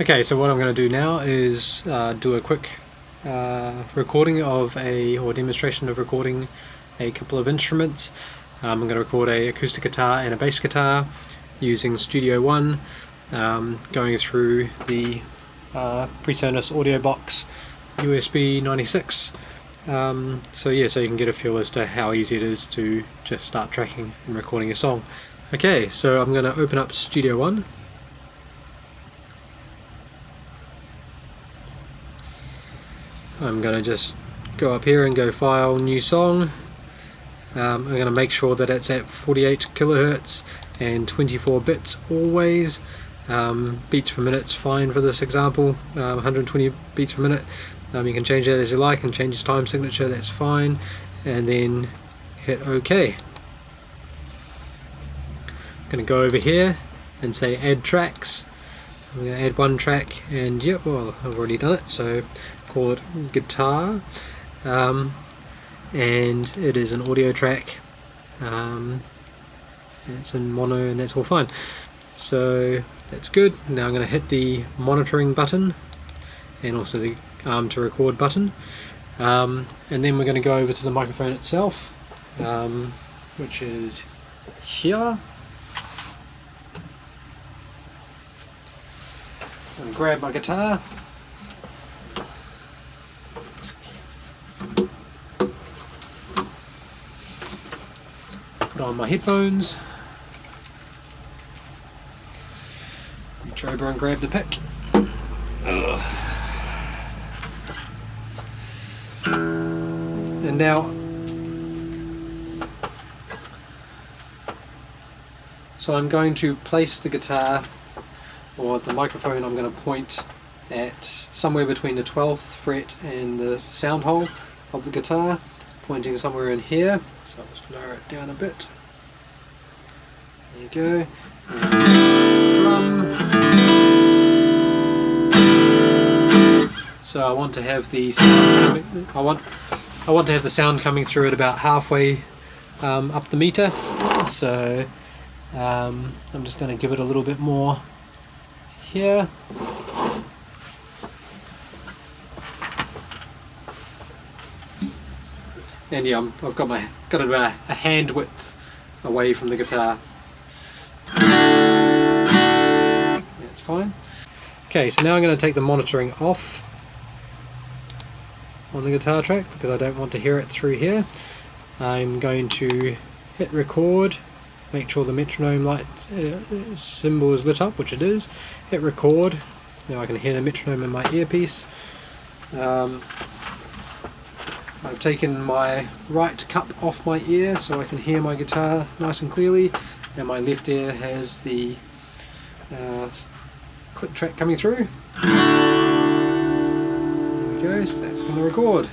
Okay, so what I'm going to do now is do a quick recording of or demonstration of recording a couple of instruments. I'm going to record a acoustic guitar and a bass guitar using Studio One, going through the PreSonus AudioBox USB 96. So you can get a feel as to how easy it is to just start tracking and recording a song. Okay, so I'm going to open up Studio One. I'm going to just go up here and go File, New Song. I'm going to make sure that it's at 48 kilohertz and 24 bits always. Beats per minute's fine for this example, 120 beats per minute. You can change that as you like and change its time signature, that's fine. And then hit OK. I'm going to go over here and say Add Tracks. I'm going to add one track, and yep, well, I've already done it, so call it Guitar, and it is an audio track, and it's in mono, and that's all fine. So that's good. Now I'm going to hit the monitoring button and also the to record button, and then we're going to go over to the microphone itself, which is here. I'm going to grab my guitar, put on my headphones, reach over and grab the pick. And now, so I'm going to place the guitar, or the microphone, I'm going to point at somewhere between the 12th fret and the sound hole of the guitar, pointing somewhere in here. So I'll just lower it down a bit. There you go. And drum. So I want to have the sound coming, I want to have the sound coming through at about halfway up the meter. So I'm just going to give it a little bit more here. And yeah, I've got it about a hand width away from the guitar. That's fine. Okay, so now I'm going to take the monitoring off on the guitar track because I don't want to hear it through here. I'm going to hit record, make sure the metronome light symbol is lit up, which it is. Hit record. Now I can hear the metronome in my earpiece. I've taken my right cup off my ear so I can hear my guitar nice and clearly, and my left ear has the click track coming through. There we go, so that's going to record.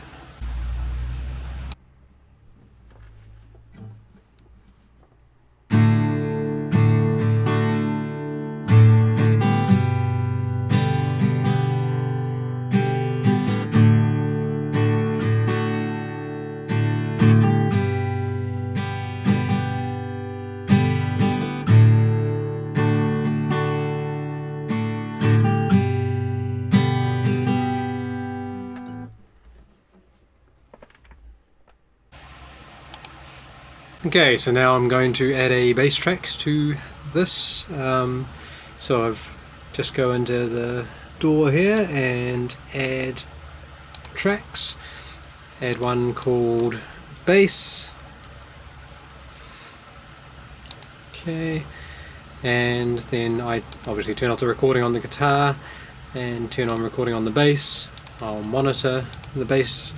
Okay, so now I'm going to add a bass track to this. So I've just go into the door here and add tracks. Add one called bass. Okay, and then I obviously turn off the recording on the guitar and turn on recording on the bass. I'll monitor the bass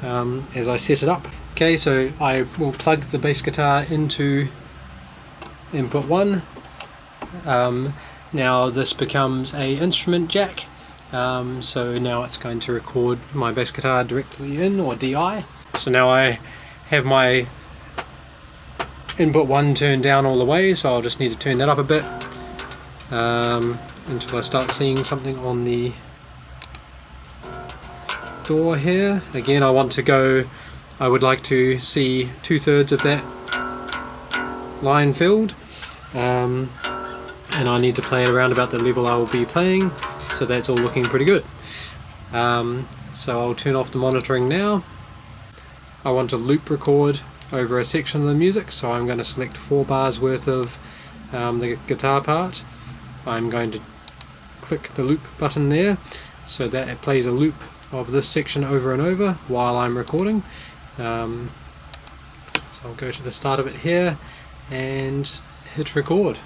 as I set it up. Okay, so I will plug the bass guitar into input 1. Now this becomes a instrument jack, so now it's going to record my bass guitar directly in, or DI. So now I have my input 1 turned down all the way, so I'll just need to turn that up a bit until I start seeing something on the door here. Again, I would like to see 2/3 of that line filled, and I need to play it around about the level I will be playing. So that's all looking pretty good. So I'll turn off the monitoring now. I want to loop record over a section of the music, so I'm going to select 4 bars worth of the guitar part. I'm going to click the loop button there so that it plays a loop of this section over and over while I'm recording. So I'll go to the start of it here and hit record.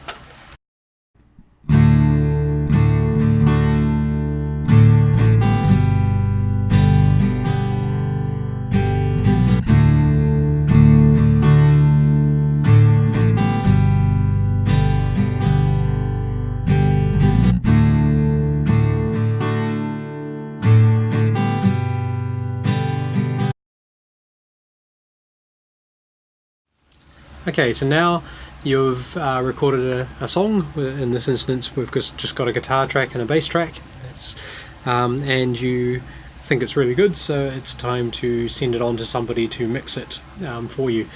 Okay, so now you've recorded a song. In this instance we've just got a guitar track and a bass track, and you think it's really good, so it's time to send it on to somebody to mix it for you.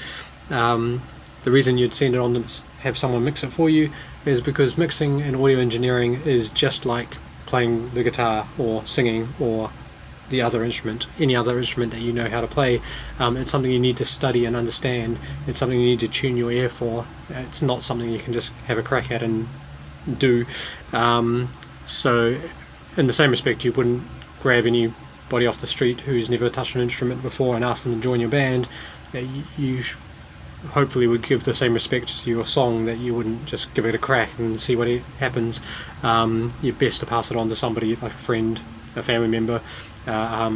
The reason you'd send it on to have someone mix it for you is because mixing and audio engineering is just like playing the guitar or singing or the other instrument, any other instrument that you know how to play. It's something you need to study and understand. It's something you need to tune your ear for. It's not something you can just have a crack at and do. So in the same respect, you wouldn't grab anybody off the street who's never touched an instrument before and ask them to join your band. You hopefully would give the same respect to your song, that you wouldn't just give it a crack and see what happens. You're best to pass it on to somebody like a friend, a family member, a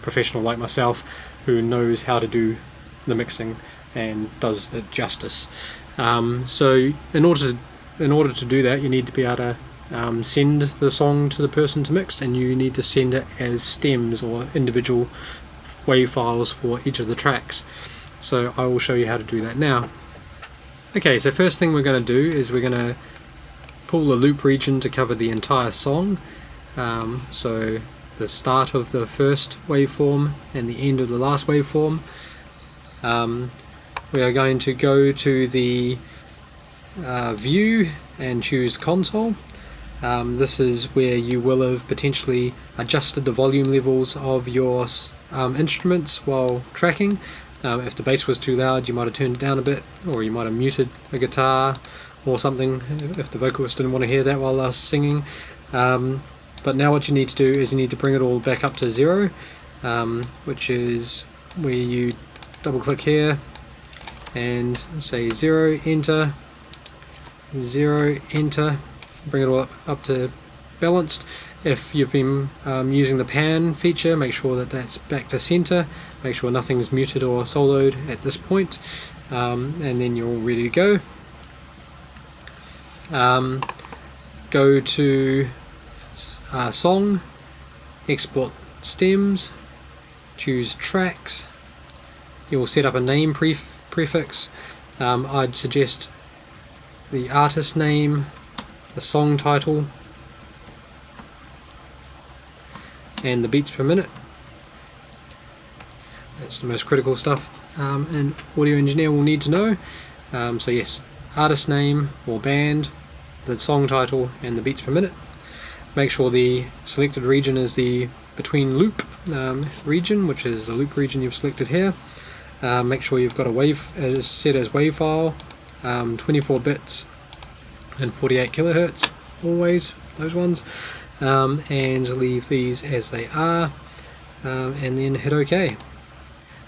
professional like myself who knows how to do the mixing and does it justice. So in order to do that, you need to be able to send the song to the person to mix, and you need to send it as stems or individual wave files for each of the tracks. So I will show you how to do that now. Okay, so first thing we're going to do is we're going to pull the loop region to cover the entire song. So the start of the first waveform and the end of the last waveform. We are going to go to the view and choose console. This is where you will have potentially adjusted the volume levels of your instruments while tracking. If the bass was too loud, you might have turned it down a bit, or you might have muted a guitar or something if the vocalist didn't want to hear that while they're singing. But now what you need to do is you need to bring it all back up to 0, which is where you double click here and say 0, enter, 0, enter, bring it all up to balanced. If you've been using the pan feature, make sure that that's back to center, make sure nothing's muted or soloed at this point, and then you're all ready to go. Go to song, export stems, choose tracks. You'll set up a name prefix. I'd suggest the artist name, the song title, and the beats per minute. That's the most critical stuff an audio engineer will need to know. So yes, artist name or band, the song title, and the beats per minute. Make sure the selected region is the between loop region, which is the loop region you've selected here. Make sure you've got a wave set as wave file, 24 bits and 48 kilohertz, always those ones, and leave these as they are, and then hit OK.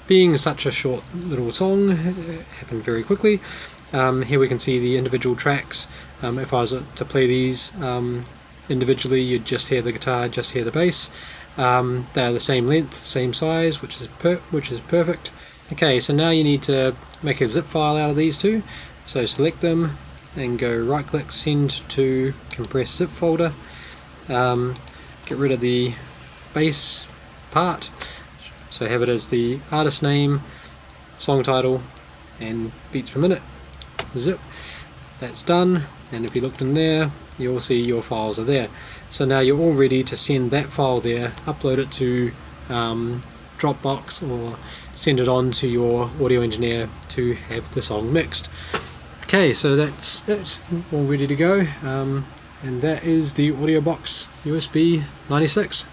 Being such a short little song, it happened very quickly. Here we can see the individual tracks. If I was to play these individually, you'd just hear the guitar, just hear the bass. They're the same length, same size, which is perfect. Okay, so now you need to make a zip file out of these two. So select them and go right click, send to compress zip folder. Get rid of the bass part, so have it as the artist name, song title, and beats per minute. Zip. That's done, and if you looked in there, you'll see your files are there. So now you're all ready to send that file there, upload it to Dropbox, or send it on to your audio engineer to have the song mixed. Okay, so that's it, all ready to go. And that is the AudioBox USB 96.